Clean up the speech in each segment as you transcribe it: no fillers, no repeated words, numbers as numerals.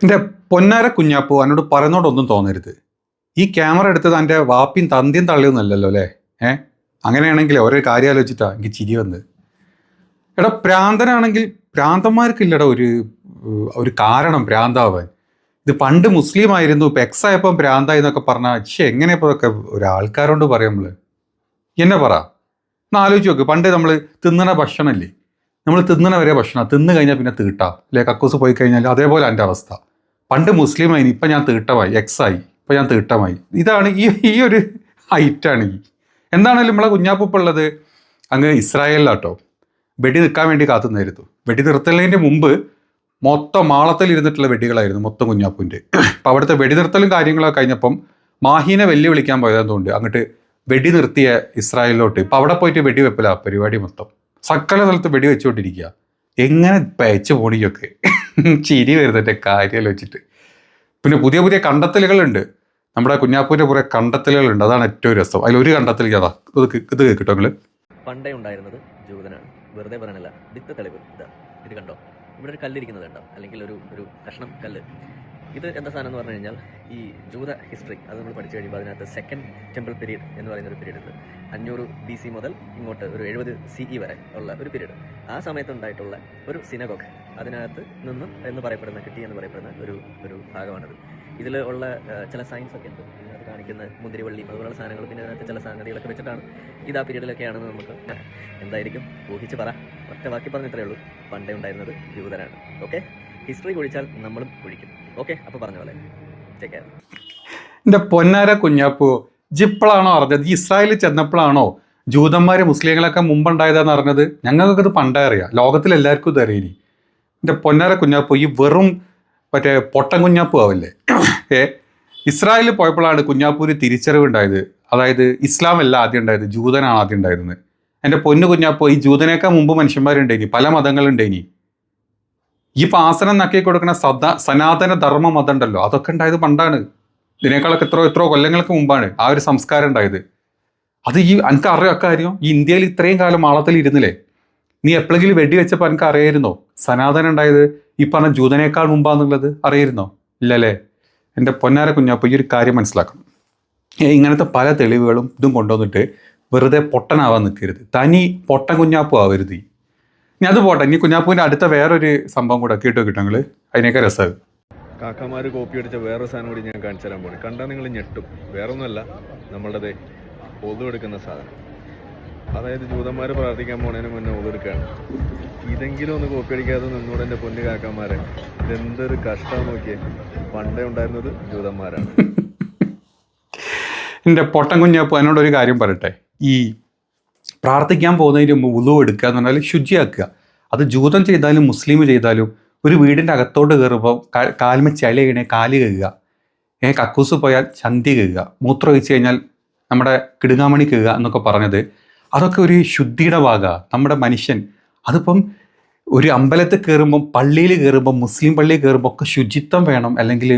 എൻ്റെ പൊന്നാര കുഞ്ഞാപ്പു എന്നോട് പറയുന്നോടൊന്നും തോന്നരുത്. ഈ ക്യാമറ എടുത്തത് എൻ്റെ വാപ്പിയും തന്തിയും തള്ളിയൊന്നുമല്ലല്ലോ അല്ലേ? അങ്ങനെയാണെങ്കിൽ ഓരോ കാര്യം ആലോചിച്ചിട്ടാ എനിക്ക് ചിരി വന്ന്. എടാ, ഭ്രാന്തനാണെങ്കിൽ ഭ്രാന്തന്മാർക്കില്ലടാ ഒരു കാരണം ഭ്രാന്താവാൻ. ഇത് പണ്ട് മുസ്ലിം ആയിരുന്നു, ഇപ്പം എക്സ് ആയപ്പം ഭ്രാന്തായി എന്നൊക്കെ പറഞ്ഞാൽ എങ്ങനെ ഇപ്പോൾ ഇതൊക്കെ ഒരാൾക്കാരോണ്ട് പറയാം നമ്മൾ? എന്നെ പറ, എന്നാൽ ആലോചിച്ച് നോക്ക്. പണ്ട് നമ്മൾ തിന്നണ ഭക്ഷണമല്ലേ, നമ്മൾ തിന്നണ വരെ ഭക്ഷണം, തിന്നു കഴിഞ്ഞാൽ പിന്നെ തീട്ടാ അല്ലെ? കക്കൂസ് പോയി കഴിഞ്ഞാൽ അതേപോലെ എൻ്റെ അവസ്ഥ. പണ്ട് മുസ്ലിം ആയി, ഇപ്പം ഞാൻ തീട്ടമായി, എക്സ് ആയി, ഇപ്പം ഞാൻ തീട്ടമായി. ഇതാണ് ഈ ഒരു ഹൈറ്റാണ്. എന്താണേലും നമ്മളെ കുഞ്ഞാപ്പുള്ളത് അങ്ങ് ഇസ്രായേലിലാട്ടോ. വെടി നിൽക്കാൻ വേണ്ടി കാത്തുനിന്നായിരുന്നു. വെടി നിർത്തലിൻ്റെ മുമ്പ് മൊത്തം മാളത്തിൽ ഇരുന്നിട്ടുള്ള വെടികളായിരുന്നു മൊത്തം കുഞ്ഞാപ്പൂൻ്റെ. അപ്പം അവിടുത്തെ വെടിനിർത്തലും കാര്യങ്ങളൊക്കെ കഴിഞ്ഞപ്പം മാഹീനെ വെല്ലുവിളിക്കാൻ പോയതെന്നുകൊണ്ട് അങ്ങോട്ട് വെടി നിർത്തിയ ഇസ്രായേലിലോട്ട് ഇപ്പം അവിടെ പോയിട്ട് വെടിവെപ്പില്ല പരിപാടി മൊത്തം. സകല സ്ഥലത്ത് വെടി വെച്ചുകൊണ്ടിരിക്കുക. എങ്ങനെ പേച്ച് പോണിയൊക്കെ ചിരി വരുന്നതിൻ്റെ കാര്യം വെച്ചിട്ട്. പിന്നെ പുതിയ പുതിയ കണ്ടെത്തലുകളുണ്ട്. നമ്മുടെ കുഞ്ഞാപ്പൂൻ്റെ കുറേ കണ്ടെത്തലുകളുണ്ട്. അതാണ് ഏറ്റവും രസം. അതിലൊരു കണ്ടെത്തൽ അതാ, ഇത് കേട്ടോ നിങ്ങൾ. പണ്ടേ ഉണ്ടായിരുന്നത് ജൂതനാണ്. വെറുതെ പറയാനല്ല, ദിത്ത തെളിവ് ഇതാ. ഇത് കണ്ടോ, ഇവിടെ ഒരു കല്ലിരിക്കുന്നത് കണ്ടോ, അല്ലെങ്കിൽ ഒരു കഷ്ണം കല്ല്. ഇത് എന്താ സാധനം എന്ന് പറഞ്ഞു കഴിഞ്ഞാൽ ഈ ജൂത ഹിസ്റ്ററി അത് നമ്മൾ പഠിച്ചു കഴിയുമ്പോൾ അതിനകത്ത് സെക്കൻഡ് ടെമ്പിൾ പീരീഡ് എന്ന് പറയുന്ന ഒരു പീരീഡ് ഉണ്ട്. 500 BC മുതൽ ഇങ്ങോട്ട് ഒരു 70 CE വരെ ഉള്ള ഒരു പീരീഡ്. ആ സമയത്ത് ഉണ്ടായിട്ടുള്ള ഒരു സിനഗോഗ് അതിനകത്ത് നിന്നും കിട്ടി എന്ന് പറയപ്പെടുന്ന ഒരു ഭാഗമാണത്. ഇതിൽ ഉള്ള ചില സയൻസ് ഒക്കെ ഉണ്ട്. ഇതിനകത്ത് കാണിക്കുന്ന മുന്തിരിവള്ളിയും അതുപോലുള്ള സാധനങ്ങൾ, പിന്നെ അതിനകത്ത് ചില സംഗതികളൊക്കെ വെച്ചിട്ടാണ് ഇത് ആ പീരീഡിലൊക്കെയാണെന്ന് നമുക്ക് എന്തായിരിക്കും ഊഹിച്ച് പറ. ഒറ്റ വാക്കി പറഞ്ഞിട്ടേ ഉള്ളൂ, പണ്ടേ ഉണ്ടായിരുന്നത് ജൂതനാണ്. ഓക്കെ, ഹിസ്റ്ററി കുഴിച്ചാൽ നമ്മളും കുഴിക്കും. ഓക്കെ, അപ്പോൾ പറഞ്ഞ പോലെ ചെക്ക്. എൻ്റെ പൊന്നാര കുഞ്ഞാപ്പു, ജിപ്പോഴാണോ അറിഞ്ഞത്? ഇസ്രായേലിൽ ചെന്നപ്പോഴാണോ ജൂതന്മാർ മുസ്ലിങ്ങളൊക്കെ മുമ്പുണ്ടായതെന്ന് അറിഞ്ഞത്? ഞങ്ങൾക്കൊക്കെ ഇത് പണ്ടേ അറിയാം, ലോകത്തിലെല്ലാവർക്കും ഇത് അറിയിനി. എൻ്റെ പൊന്നാര കുഞ്ഞാപ്പു, ഈ വെറും മറ്റേ പൊട്ടൻ കുഞ്ഞാപ്പു ആവില്ലേ? ഇസ്രായേലിൽ പോയപ്പോഴാണ് കുഞ്ഞാപ്പൂര് തിരിച്ചറിവുണ്ടായത്. അതായത് ഇസ്ലാം അല്ല ആദ്യം ഉണ്ടായത്, ജൂതനാണ് ആദ്യം ഉണ്ടായിരുന്നത്. എൻ്റെ പൊന്നു കുഞ്ഞാപ്പു, ഈ ജൂതനേക്കാൾ മുമ്പ് മനുഷ്യന്മാരുണ്ടായിനി, പല മതങ്ങളുണ്ടായിനി. ഈ ആസനം നക്കി കൊടുക്കുന്ന സനാതന ധർമ്മ മതം ഉണ്ടല്ലോ, അതൊക്കെ ഉണ്ടായത് പണ്ടാണ്. ഇതിനേക്കാളൊക്കെ എത്രയോ കൊല്ലങ്ങൾക്ക് മുമ്പാണ് ആ ഒരു സംസ്കാരം ഉണ്ടായത്. അത് എനിക്ക് അറിയാം അക്കാര്യം. ഈ ഇന്ത്യയിൽ ഇത്രയും കാലം മാളത്തിൽ ഇരുന്നില്ലേ, നീ എപ്പോഴെങ്കിലും വെടിവെച്ചപ്പോൾ എനിക്ക് അറിയായിരുന്നോ സനാതനം ഉണ്ടായത് ഈ പറഞ്ഞ ജൂതനേക്കാൾ മുമ്പാന്നുള്ളത്? അറിയായിരുന്നോ? ഇല്ലല്ലേ? എൻ്റെ പൊന്നാര കുഞ്ഞാപ്പു, ഈ ഒരു കാര്യം മനസ്സിലാക്കണം. ഇങ്ങനത്തെ പല തെളിവുകളും ഇതും കൊണ്ടുവന്നിട്ട് വെറുതെ പൊട്ടനാവാൻ നിൽക്കരുത്. തനി പൊട്ടൻ കുഞ്ഞാപ്പു ആവരുത്. ഇനി അത് പോട്ടെ, ഇനി കുഞ്ഞാപ്പൂവിൻ്റെ അടുത്ത വേറൊരു സംഭവം കൂടെ കേട്ടോ നിങ്ങൾ, അതിനൊക്കെ രസമാണ്. കാക്കമാർ കോപ്പി അടിച്ച വേറൊരു സാധനം കൂടി ഞാൻ കാണിച്ചു തരാൻ പോണേ. കണ്ടാൽ നിങ്ങൾ ഞെട്ടും. വേറൊന്നുമല്ല, നമ്മളുടെ ഒതുവെടുക്കുന്ന സാധനം. അതായത് ജൂതന്മാർ പ്രാർത്ഥിക്കാൻ പോണതിന് മുന്നേ ഒതുവെടുക്കുകയാണ്. ഇതെങ്കിലും ഒന്ന് കോപ്പി അടിക്കാതെ നിന്നൂടെ എൻ്റെ പൊന്നു കാക്കമാരെ. ഇതെന്തൊരു കഷ്ടം നോക്കിയേ. പണ്ടേ ഉണ്ടായിരുന്നത് ജൂതന്മാരാണ്. എൻ്റെ പൊട്ടൻ കുഞ്ഞാപ്പു, അതിനോടൊരു കാര്യം പറയട്ടെ. ഈ പ്രാർത്ഥിക്കാൻ പോകുന്നതിന് മുമ്പ് വുളു എടുക്കുക എന്ന് പറഞ്ഞാൽ ശുചിയാക്കുക. അത് ജൂതൻ ചെയ്താലും മുസ്ലിം ചെയ്താലും ഒരു വീടിൻ്റെ അകത്തോട്ട് കയറുമ്പോൾ കാൽമ ചളി വീണേ കാല് കഴുകുക, കക്കൂസ് പോയാൽ ചന്തി കഴുകുക, മൂത്രം ഒഴിച്ച് കഴിഞ്ഞാൽ നമ്മുടെ കിടുങ്ങാമണി കഴുകുക എന്നൊക്കെ പറഞ്ഞത് അതൊക്കെ ഒരു ശുദ്ധിയുടെ ഭാഗമാണ്. നമ്മുടെ മനുഷ്യൻ അതിപ്പം ഒരു അമ്പലത്തിൽ കയറുമ്പം, പള്ളിയിൽ കയറുമ്പം, മുസ്ലിം പള്ളിയിൽ കയറുമ്പോൾ ഒക്കെ ശുചിത്വം വേണം, അല്ലെങ്കിൽ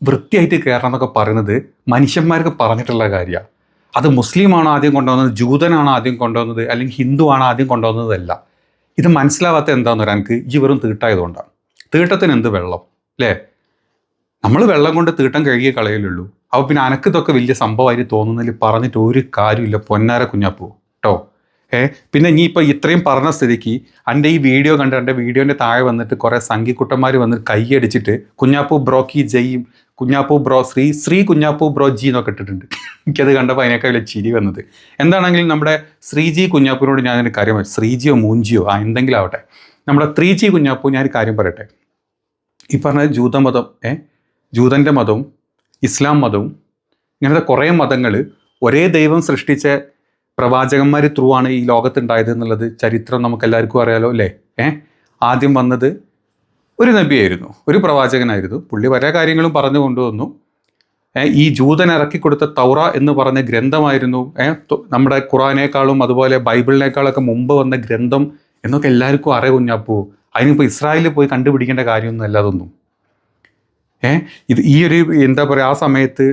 വൃത്തിയായിട്ട് കയറണം എന്നൊക്കെ പറയുന്നത് മനുഷ്യന്മാർക്ക് പറഞ്ഞിട്ടുള്ള കാര്യമാണ്. അത് മുസ്ലിമാണോ ആദ്യം കൊണ്ടുവന്നത്, ജൂതനാണോ ആദ്യം കൊണ്ടുവന്നത്, അല്ലെങ്കിൽ ഹിന്ദു ആണോ ആദ്യം കൊണ്ടുവന്നതല്ല. ഇത് മനസ്സിലാവാത്ത എന്താണെന്ന് പറയാൻ എനിക്ക് ഈ വെറും തീട്ടായതുകൊണ്ടാണ്. തീട്ടത്തിന് എന്ത് വെള്ളം അല്ലേ? നമ്മൾ വെള്ളം കൊണ്ട് തീട്ടം കഴുകിയ കളയലുള്ളൂ. അപ്പോൾ പിന്നെ അനക്ക് ഇതൊക്കെ വലിയ സംഭവമായിട്ട് തോന്നുന്നതിൽ പറഞ്ഞിട്ട് ഒരു കാര്യമില്ല പൊന്നാര കുഞ്ഞാപ്പൂ കേട്ടോ. പിന്നെ ഇനി ഇപ്പോൾ ഇത്രയും പറഞ്ഞ സ്ഥിതിക്ക് എൻ്റെ ഈ വീഡിയോ കണ്ട് എൻ്റെ വീഡിയോൻ്റെ താഴെ വന്നിട്ട് കുറേ സംഘിക്കുട്ടന്മാർ വന്നിട്ട് കൈയടിച്ചിട്ട് കുഞ്ഞാപ്പൂ ബ്രോ കി ജയും, കുഞ്ഞാപ്പൂ ബ്രോ ശ്രീ കുഞ്ഞാപ്പൂ ബ്രോ ജി എന്നൊക്കെ ഇട്ടിട്ടുണ്ട്. എനിക്കത് കണ്ടപ്പോൾ അതിനേക്കാൾ വലിയ ചിരി വന്നത്. എന്താണെങ്കിലും നമ്മുടെ ശ്രീജി കുഞ്ഞാപ്പൂനോട് ഞാനൊരു കാര്യം, ശ്രീജിയോ മൂഞ്ചിയോ എന്തെങ്കിലും ആവട്ടെ, നമ്മുടെ 3G കുഞ്ഞാപ്പൂ, ഞാനൊരു കാര്യം പറയട്ടെ. ഈ പറഞ്ഞ ജൂതമതം, ജൂതൻ്റെ മതവും ഇസ്ലാം മതവും ഇങ്ങനത്തെ കുറേ മതങ്ങൾ ഒരേ ദൈവം സൃഷ്ടിച്ച പ്രവാചകന്മാർ ത്രൂ ആണ് ഈ ലോകത്തുണ്ടായത് എന്നുള്ളത് ചരിത്രം നമുക്കെല്ലാവർക്കും അറിയാലോ അല്ലേ? ആദ്യം വന്നത് ഒരു നബിയായിരുന്നു, ഒരു പ്രവാചകനായിരുന്നു. പുള്ളി പല കാര്യങ്ങളും പറഞ്ഞു കൊണ്ടുവന്നു. ഈ ജൂതൻ ഇറക്കിക്കൊടുത്ത തൗറ എന്ന് പറഞ്ഞ ഗ്രന്ഥമായിരുന്നു നമ്മുടെ ഖുറാനേക്കാളും അതുപോലെ ബൈബിളിനേക്കാളൊക്കെ മുമ്പ് വന്ന ഗ്രന്ഥം എന്നൊക്കെ എല്ലാവർക്കും അറിയാം കുഞ്ഞാപ്പൂ. അതിനിപ്പോൾ ഇസ്രായേലിൽ പോയി കണ്ടുപിടിക്കേണ്ട കാര്യമൊന്നും അല്ലാതൊന്നും. ഈ ഒരു എന്താ പറയുക, ആ സമയത്ത്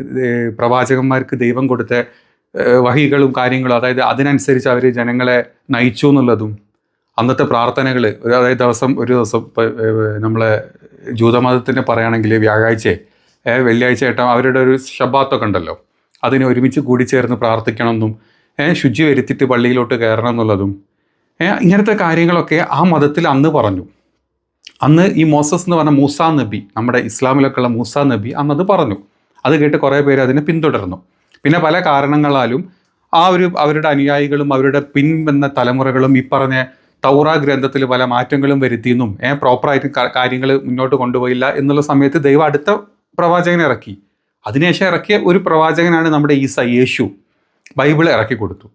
പ്രവാചകന്മാർക്ക് ദൈവം കൊടുത്ത വഹികളും കാര്യങ്ങളും, അതായത് അതിനനുസരിച്ച് അവർ ജനങ്ങളെ നയിച്ചു എന്നുള്ളതും അന്നത്തെ പ്രാർത്ഥനകൾ അതായത് ഒരു ദിവസം ഇപ്പോൾ നമ്മളെ ജൂതമതത്തിനെ പറയുകയാണെങ്കിൽ വ്യാഴാഴ്ച വെള്ളിയാഴ്ച ആയിട്ട് അവരുടെ ഒരു ശബാത്തൊക്കെ ഉണ്ടല്ലോ, അതിനെ ഒരുമിച്ച് കൂടിച്ചേർന്ന് പ്രാർത്ഥിക്കണമെന്നും ശുചി വരുത്തിയിട്ട് പള്ളിയിലോട്ട് കയറണം എന്നുള്ളതും ഇങ്ങനത്തെ കാര്യങ്ങളൊക്കെ ആ മതത്തിൽ അന്ന് പറഞ്ഞു. അന്ന് ഈ മോസസ് എന്ന് പറഞ്ഞ മൂസാ നബി, നമ്മുടെ ഇസ്ലാമിലൊക്കെ ഉള്ള മൂസാ നബി അന്നത് പറഞ്ഞു. അത് കേട്ട് കുറേ പേര് അതിനെ പിന്തുടർന്നു. പിന്നെ പല കാരണങ്ങളാലും അവരുടെ അനുയായികളും അവരുടെ പിൻവന്ന തലമുറകളും ഈ പറഞ്ഞ തൗറാ ഗ്രന്ഥത്തിൽ പല മാറ്റങ്ങളും വരുത്തിയെന്നും പ്രോപ്പറായിട്ട് കാര്യങ്ങൾ മുന്നോട്ട് കൊണ്ടുപോയില്ല എന്നുള്ള സമയത്ത് ദൈവം അടുത്ത പ്രവാചകനെ ഇറക്കി. അതിനുശേഷം ഇറക്കിയ ഒരു പ്രവാചകനാണ് നമ്മുടെ യേശു. ബൈബിൾ ഇറക്കി കൊടുത്തു.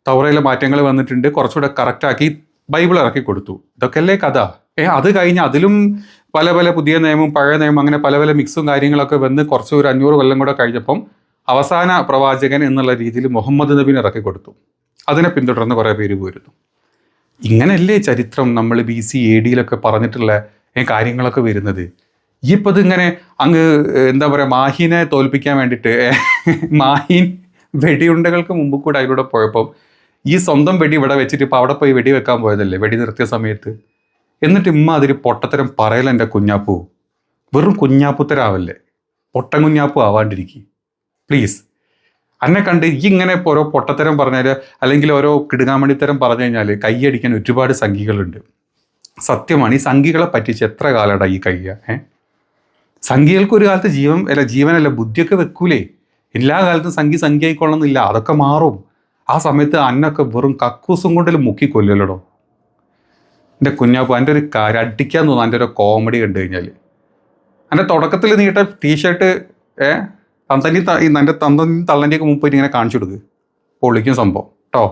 തൗറയിലെ മാറ്റങ്ങൾ വന്നിട്ടുണ്ട്, കുറച്ചുകൂടെ കറക്റ്റാക്കി ബൈബിൾ ഇറക്കി കൊടുത്തു. ഇതൊക്കെയല്ലേ കഥ. അത് കഴിഞ്ഞ് അതിലും പല പല പുതിയ നിയമം പഴയ നിയമം അങ്ങനെ പല പല മിക്സും കാര്യങ്ങളൊക്കെ വന്ന് കുറച്ച് ഒരു 500 കൊല്ലം കൂടെ കഴിഞ്ഞപ്പം അവസാന പ്രവാചകൻ എന്നുള്ള രീതിയിൽ മുഹമ്മദ് നബിനെ ഇറക്കി കൊടുത്തു. അതിനെ പിന്തുടർന്ന് കുറേ പേര് പോയിരുന്നു. ഇങ്ങനെയല്ലേ ചരിത്രം നമ്മൾ BC AD പറഞ്ഞിട്ടുള്ള കാര്യങ്ങളൊക്കെ വരുന്നത്. ഈ ഇപ്പോൾ ഇതിങ്ങനെ അങ്ങ് എന്താ പറയുക, മാഹീനെ തോൽപ്പിക്കാൻ വേണ്ടിയിട്ട് മാഹീൻ വെടിയുണ്ടകൾക്ക് മുമ്പ് കൂടെ അതിലൂടെ പോയപ്പം ഈ സ്വന്തം വെടി ഇവിടെ വെച്ചിട്ട് ഇപ്പോൾ അവിടെ പോയി വെടി വെക്കാൻ പോയതല്ലേ വെടി നിർത്തിയ സമയത്ത്. എന്നിട്ട് അതിൽ പൊട്ടത്തരം പറയല എൻ്റെ കുഞ്ഞാപ്പൂ. വെറും കുഞ്ഞാപ്പുത്തരാവല്ലേ, പൊട്ടൻ കുഞ്ഞാപ്പൂ ആവാണ്ടിരിക്കുക പ്ലീസ്. എന്നെ കണ്ട് ഇങ്ങനെ ഓരോ പൊട്ടത്തരം പറഞ്ഞാൽ അല്ലെങ്കിൽ ഓരോ കിടുങ്ങാമണിത്തരം പറഞ്ഞു കഴിഞ്ഞാൽ കൈയടിക്കാൻ ഒരുപാട് സംഖ്യകളുണ്ട്. സത്യമാണ്, ഈ സംഖ്യകളെ പറ്റിച്ച് എത്ര കാലടാ ഈ കഴിയുക. സംഖ്യകൾക്ക് ഒരു കാലത്ത് ജീവനല്ല ബുദ്ധിയൊക്കെ വെക്കൂലേ. എല്ലാ കാലത്തും സംഖ്യ ആയിക്കൊള്ളുന്നില്ല, അതൊക്കെ മാറും. ആ സമയത്ത് അന്നൊക്കെ വെറും കക്കൂസും കൊണ്ടിൽ മുക്കിക്കൊല്ലല്ലോ എൻ്റെ കുഞ്ഞാപ്പൂ. എൻ്റെ ഒരു കാര്യം അടിക്കാൻ തോന്നുന്നു എൻ്റെ ഒരു കോമഡി കണ്ടു കഴിഞ്ഞാൽ. എൻ്റെ തുടക്കത്തിൽ നീട്ട ടീഷർട്ട് എൻ്റെ തന്തൻ്റെയൊക്കെ മുമ്പ് ഇങ്ങനെ കാണിച്ചു കൊടുക്കുക, പൊളിക്കും സംഭവം കേട്ടോ.